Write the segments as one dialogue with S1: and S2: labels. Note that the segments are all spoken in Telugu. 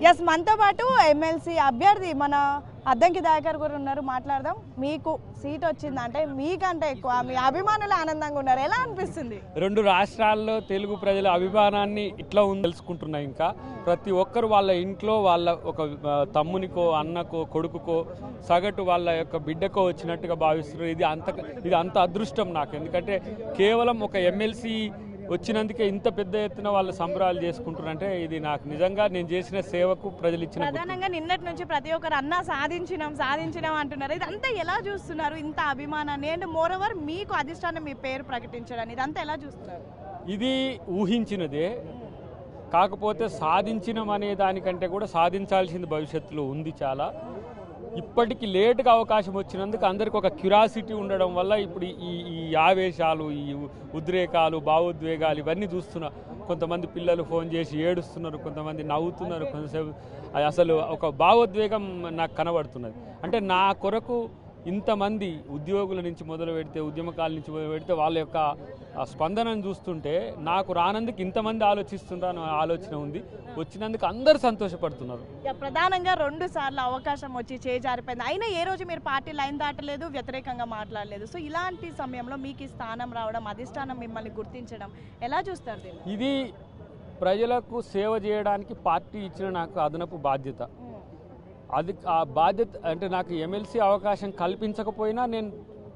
S1: ఎస్ మనతో పాటు ఎమ్మెల్సీ అభ్యర్థి మన అద్దంకి దయాకర్ గారు ఉన్నారు. మాట్లాడదాం. మీకు సీట్ వచ్చిందంటే మీకంటే ఎక్కువ మీ అభిమానులు ఆనందంగా ఉన్నారు. ఎలా అనిపిస్తుంది?
S2: రెండు రాష్ట్రాల్లో తెలుగు ప్రజల అభిమానాన్ని ఇట్లా ఉంది తెలుసుకుంటున్నాయి. ఇంకా ప్రతి ఒక్కరు వాళ్ళ ఇంట్లో వాళ్ళ ఒక తమ్మునికో అన్నకో కొడుకుకో సగటు వాళ్ళ యొక్క బిడ్డకో వచ్చినట్టుగా భావిస్తున్నారు. ఇది అంత అదృష్టం నాకు. ఎందుకంటే కేవలం ఒక ఎమ్మెల్సీ వచ్చినందుకే ఇంత పెద్ద ఎత్తున వాళ్ళు సంబరాలు చేసుకుంటున్నారంటే ఇది నాకు నిజంగా నేను చేసిన సేవకు ప్రజలు ఇచ్చిన.
S1: ప్రధానంగా నిన్నటి నుంచి ప్రతి ఒక్కరు అన్న సాధించినాం అంటున్నారు. ఇదంతా ఎలా చూస్తున్నారు? ఇంత అభిమానాన్ని అండ్ మోరోవర్ మీకు అధిష్టానం మీ పేరు ప్రకటించడం ఇదంతా ఎలా చూస్తున్నారు?
S2: ఇది ఊహించినదే, కాకపోతే సాధించినం అనే దానికంటే కూడా సాధించాల్సింది భవిష్యత్తులో ఉంది చాలా. ఇప్పటికి లేటుగా అవకాశం వచ్చినందుకు అందరికి ఒక క్యూరియాసిటీ ఉండడం వల్ల ఇప్పుడు ఈ ఆవేశాలు, ఈ ఉద్రేకాలు, భావోద్వేగాలు ఇవన్నీ చూస్తున్నా. కొంతమంది పిల్లలు ఫోన్ చేసి ఏడుస్తున్నారు, కొంతమంది నవ్వుతున్నారు, కొంతసేపు అసలు ఒక భావోద్వేగం నాకు కనబడుతున్నది. అంటే నా కొరకు ఇంతమంది ఉద్యోగుల నుంచి మొదలు పెడితే, ఉద్యమకాల నుంచి మొదలు పెడితే వాళ్ళ యొక్క స్పందనను చూస్తుంటే నాకు రానందుకు ఇంతమంది ఆలోచిస్తుంటాను ఆలోచన ఉంది. వచ్చినందుకు అందరూ సంతోషపడుతున్నారు.
S1: ప్రధానంగా 2 సార్లు అవకాశం వచ్చి చేజారిపోయింది. అయినా ఏ రోజు మీరు పార్టీ లైన్ దాటలేదు, వ్యతిరేకంగా మాట్లాడలేదు. సో ఇలాంటి సమయంలో మీకు ఈ స్థానం రావడం, అధిష్టానం మిమ్మల్ని గుర్తించడం ఎలా చూస్తారు?
S2: ఇది ప్రజలకు సేవ చేయడానికి పార్టీ ఇచ్చిన నాకు అదనపు బాధ్యత. అది ఆ బాధ్యత అంటే నాకు ఎమ్మెల్సీ అవకాశం కల్పించకపోయినా నేను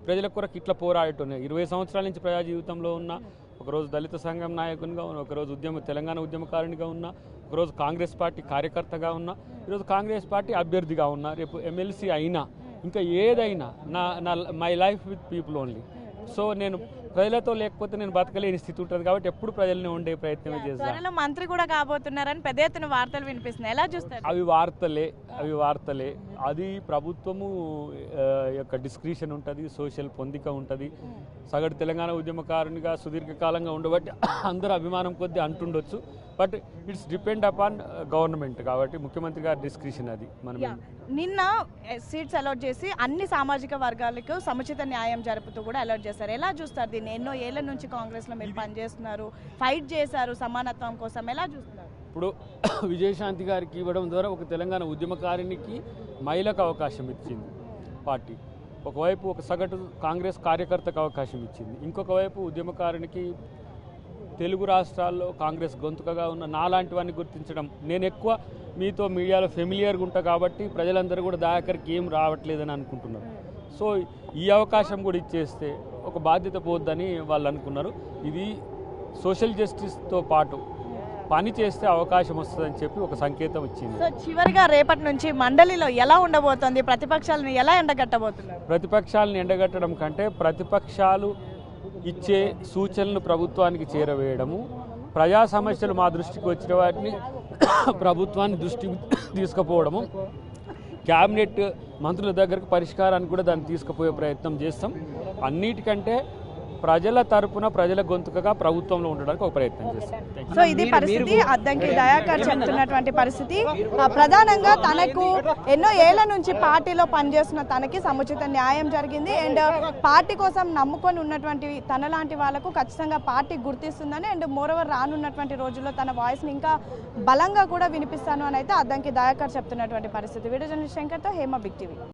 S2: ప్రజల కొరకు ఇట్లా పోరాడుతున్నాను. 20 సంవత్సరాల నుంచి ప్రజా జీవితంలో ఉన్న, ఒకరోజు దళిత సంఘం నాయకునిగా ఉన్న, ఒకరోజు తెలంగాణ ఉద్యమకారునిగా ఉన్న, ఒకరోజు కాంగ్రెస్ పార్టీ కార్యకర్తగా ఉన్న, ఈరోజు కాంగ్రెస్ పార్టీ అభ్యర్థిగా ఉన్నా, రేపు ఎమ్మెల్సీ అయినా, ఇంకా ఏదైనా నా my life with people only. So నేను ప్రజలతో లేకపోతే నేను బతకలేని స్థితి ఉంటుంది కాబట్టి ఎప్పుడు ప్రజల్ని ఉండే ప్రయత్నం చేస్తాను.
S1: మంత్రి కూడా కాబోతున్నారని పెద్ద ఎత్తున వార్తలు వినిపిస్తున్నాయి. ఎలా చూస్తారు?
S2: అవి వార్తలే. అది ప్రభుత్వము యొక్క డిస్క్రిషన్ ఉంటుంది, సోషల్ పొందిక ఉంటుంది. సగటు తెలంగాణ ఉద్యమకారునిగా సుదీర్ఘకాలంగా ఉండబట్టి అందరూ అభిమానం కొద్దీ అంటుండొచ్చు. But it's depend upon government కాబట్టి ముఖ్యమంత్రి గారి డిస్క్రిషన్ అది. మనం
S1: నిన్న సీట్స్ అలాట్ చేసి అన్ని సామాజిక వర్గాలకు సముచిత న్యాయం జరుపుతూ కూడా అలాట్ చేశారు. ఎలా చూస్తారు దీన్ని? ఎన్నో ఏళ్ల నుంచి కాంగ్రెస్లో మీరు పనిచేస్తున్నారు, ఫైట్ చేశారు సమానత్వం కోసం. ఎలా చూస్తున్నారు?
S2: ఇప్పుడు విజయశాంతి గారికి ఇవ్వడం ద్వారా ఒక తెలంగాణ ఉద్యమకారునికి మహిళకు అవకాశం ఇచ్చింది పార్టీ. ఒకవైపు ఒక సగటు కాంగ్రెస్ కార్యకర్తకు అవకాశం ఇచ్చింది, ఇంకొక వైపు ఉద్యమకారునికి తెలుగు రాష్ట్రాల్లో కాంగ్రెస్ గొంతుకగా ఉన్న నాలాంటి వాడిని గుర్తించడం. నేను ఎక్కువ మీతో మీడియాలో ఫెమిలియర్గా ఉంటా కాబట్టి ప్రజలందరూ కూడా దయాకర్కి ఏం రావట్లేదని అనుకుంటున్నారు. సో ఈ అవకాశం కూడా ఇచ్చేస్తే ఒక బాధ్యత పోద్దని వాళ్ళు అనుకున్నారు. ఇది సోషల్ జస్టిస్తో పాటు పని చేస్తే అవకాశం వస్తుందని చెప్పి ఒక సంకేతం ఇచ్చింది.
S1: సో చివరిగా రేపటి నుంచి మండలిలో ఎలా ఉండబోతోంది? ప్రతిపక్షాలను ఎలా ఎండగట్టబోతున్నారు?
S2: ప్రతిపక్షాలను ఎండగట్టడం కంటే ప్రతిపక్షాలు ఇచ్చే సూచనలు ప్రభుత్వానికి చేరవేయడము, ప్రజా సమస్యలు మా దృష్టికి వచ్చిన వాటిని ప్రభుత్వాన్ని దృష్టికి తీసుకుపోవడము, క్యాబినెట్ మంత్రుల దగ్గరకు పరిష్కారానికి కూడా దాన్ని తీసుకుపోయే ప్రయత్నం చేస్తాం. అన్నిటికంటే ప్రజల తరపున ప్రజల గొంతుకగా ప్రభుత్వంలో ఉండడానికి ఒక ప్రయత్నం చేస్తాం.
S1: సో ఇది పరిస్థితి. అద్దంకి దయాకర్ చెప్తున్నటువంటి పరిస్థితి. ప్రధానంగా తనకు ఎన్నో ఏళ్ల నుంచి పార్టీలో పనిచేస్తున్న తనకి సముచిత న్యాయం జరిగింది అండ్ పార్టీ కోసం నమ్ముకొని ఉన్నటువంటి తనలాంటి వాళ్ళకు ఖచ్చితంగా పార్టీ గుర్తిస్తుందని అండ్ మోరోవర్ రానున్నటువంటి రోజుల్లో తన వాయిస్ని ఇంకా బలంగా కూడా వినిపిస్తాను అని అయితే అద్దంకి దయాకర్ చెప్తున్నటువంటి పరిస్థితి. వీడియో జర్నలిస్ట్ శంకర్తో హేమ, బిగ్ టీవీ.